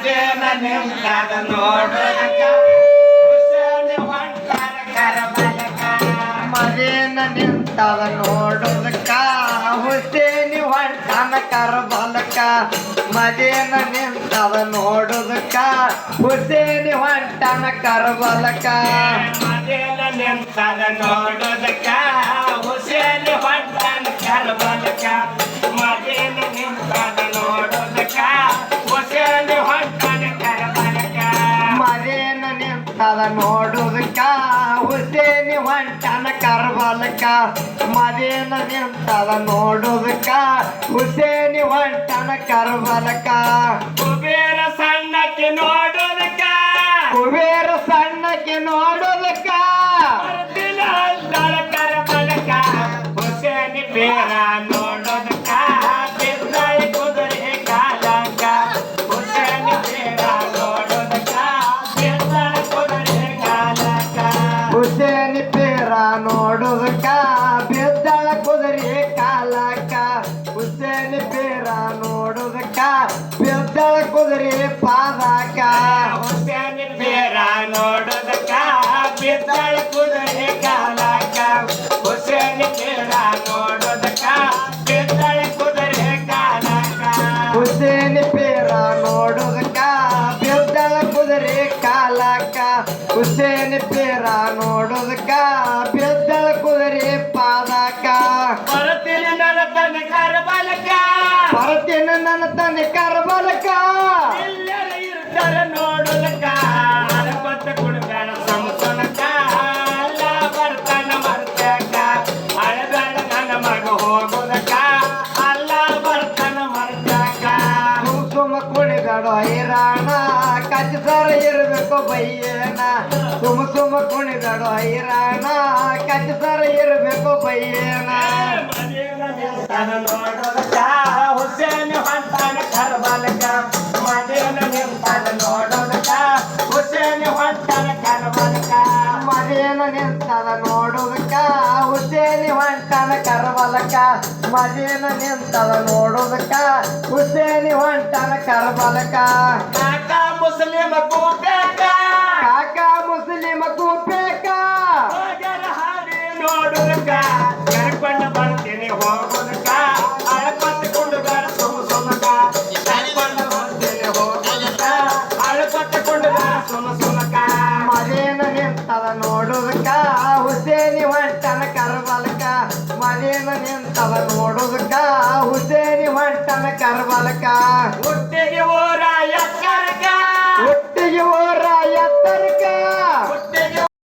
ಮದೇನ ನಿಂತಾದ ನೋಡೋದಕ್ಕ ಹುಸೇನಿ ಹೊಂಟಾನ ಕರಬಲಕ ಮದೇನ ನಿಂತಾದ ನೋಡೋದಕ್ಕ ಹುಸೇನಿ ಹೊಂಟಾನ ಕರಬಲಕ ಮದೇನ ನಿಂತಾದ ನೋಡೋದಕ್ಕ ಹುಸೇನಿ ಹೊಂಟಾನ ಕರಬಲಕ ಮದೇನ ನಿಂತಾದ ನೋಡೋದಕ್ಕ ಹುಸೇನಿ ಹೊಂಟಾನ ಕರಬಲಕ ಮದೇನ ನಿಂತಾದ ನೋಡೋದಕ್ಕ ಹುಸೇನಿ ಹೊಂಟಾನ ಕರಬಲಕ ಮದೇನ ನಿಂತಾದ ನೋಡೋದಕ್ಕ ಹುಸೇನಿ ಹೊಂಟಾನ ಕರಬಲಕ ಮದೇನ ನಿಂತಾದ ನೋಡೋದಕ್ಕ ಹುಸೇನಿ ಹೊಂಟಾನ ಕರಬಲಕ ಕುಬೇರ ಸಣ್ಣಕ್ಕೆ ನೋಡೋದಕ್ಕ ಕುಬೇರ ಸಣ್ಣಕ್ಕೆ ನೋಡೋದಕ್ಕ ಬರ್ತಿಲ್ಲ ಅಂದಾಳ ಕರಬಲಕ ಹುಸೇನಿ ಬೇರ ನೋಡೋದಕ್ಕ ಬಿದ್ದಾಳ ಕುದುರೆ ಕಾಲಕ ಹುಸೇನಿ ಬೇರ ನೋಡೋದಕ್ಕ ಬಿದ್ದಾಳ ಕುದುರೆ ಕಾಲಕ ಹುಸೇನಿ ಪೇರ ನೋಡೋದಕ್ಕ ಬಿದ್ದಾಳ ಕುದುರೆ ಕಾಲಕ್ಕ ಹುಸೇನಿ ಪೇರ ನೋಡೋದಕ್ಕ ಬಿದ್ದಾಳ ಕುದುರೆ ಪಾದಕ ಹುಸೇನಿ ಬೇರ ನೋಡೋದಕ್ಕ ಬಿದ್ದಾಳ ಕುದುರೆ ಕಾಲಕ ಹುಸೇನಿ ಬೇರ ನೋಡೋದಕ್ಕ ಬಿದ್ದಾಳ ಕುದುರೆ ಕಾಲಕ ಹುಸೇನಿ ಪೇರ ನೋಡೋದಕ್ಕ ಬಿದ್ದಾಳ ಕುದುರೆ ಕಾಲಕ್ಕ ಹುಸೇನಿ ಪೇರ ನೋಡೋದಕ್ಕ ಬಿದ್ದಾಳ ಕುದುರೆ ಪಾದಕ ಬರ್ತೀನಿ ನನ್ನ ತನ್ನ ಕರಬಲಕ ಬರ್ತೀನಿ ನನ್ನ ತಂದೆ ಕರಬಲಕ ಎಲ್ಲರ ಇರ್ತಾರ ನೋಡೋದಕ್ಕ ಅರಬತ್ತ ಕುಡ್ಬೇಡ ಸಂಸನಕ ಅಲ್ಲ ಬರ್ತಾನ ಮರ್ತಕ ಅಳಬೇಡ ನನ್ನ ಮಗ ಹೋಗೋದಕ್ಕ ಅಲ್ಲ ಬರ್ತಾನ ಮರ್ತಕ ಸುಮ ಕುಣಿದಾಡು ಹೈರಾಣ ಕಚ್ಚಸರ ಇರಬೇಕು ಬಯ್ಯನ ಸುಮ ಕುಣಿದಾಡು ಹೈರಾಣ ಕಚ್ಚಸರ ಇರಬೇಕು ಬಯ್ಯನ ಮದೇನ ನಿಂತಾನ ನೋಡೋದಕ್ಕ ಹುಸೇನಿ ಹೊಂಟಾನ ಕರಬಲಕ ಮದೇನ ನಿಂತಾನ ನೋಡೋದಕ್ಕ ಹುಸೇನಿ ಹೊಂಟಾನ ಕರಬಲಕ ಮದೇನ ನಿಂತದ ನೋಡೋದಕ್ಕ ಹುಸೇನಿ ಹೊಂಟಾನ ಕರಬಲಕ ಮದೇನ ನಿಂತದ ನೋಡೋದಕ್ಕ ಹುಸೇನಿ ಹೊಂಟಾನ ಕರಬಲಕ ಕಾಕ ಮುಸ್ಲಿಮ ಕೂಬೇಕ ಕಾಕ ಮುಸ್ಲಿಮ ಕೂಪೇಕ ಹೋಗರ ಹಾಡಿ ನೋಡೋದಕ್ಕ ಕರ್ಕೊಂಡು ಬರ್ತೀನಿ ಹೋಗೋದಕ್ಕ ಅಳಪತ್ತುಕೊಂಡು ಬರ ಸುಮಕ ಕರ್ಕೊಂಡು ಬರ್ತೀನಿ ಹೋಗೋದಕ್ಕ ಅಳಪತ್ತುಕೊಂಡು ಬರ ಸುಮಕ ಮದೇನ ನಿಂತದ ನೋಡೋದಕ್ಕ ಹುಸೇನಿ ಹೊಂಟನ ಕರಬಲಕ ಮದೇನ ನಿಂತದ ನೋಡೋದಕ್ಕ ಹುಸೇನಿ ಹೊಂಟನ ಕರಬಲಕ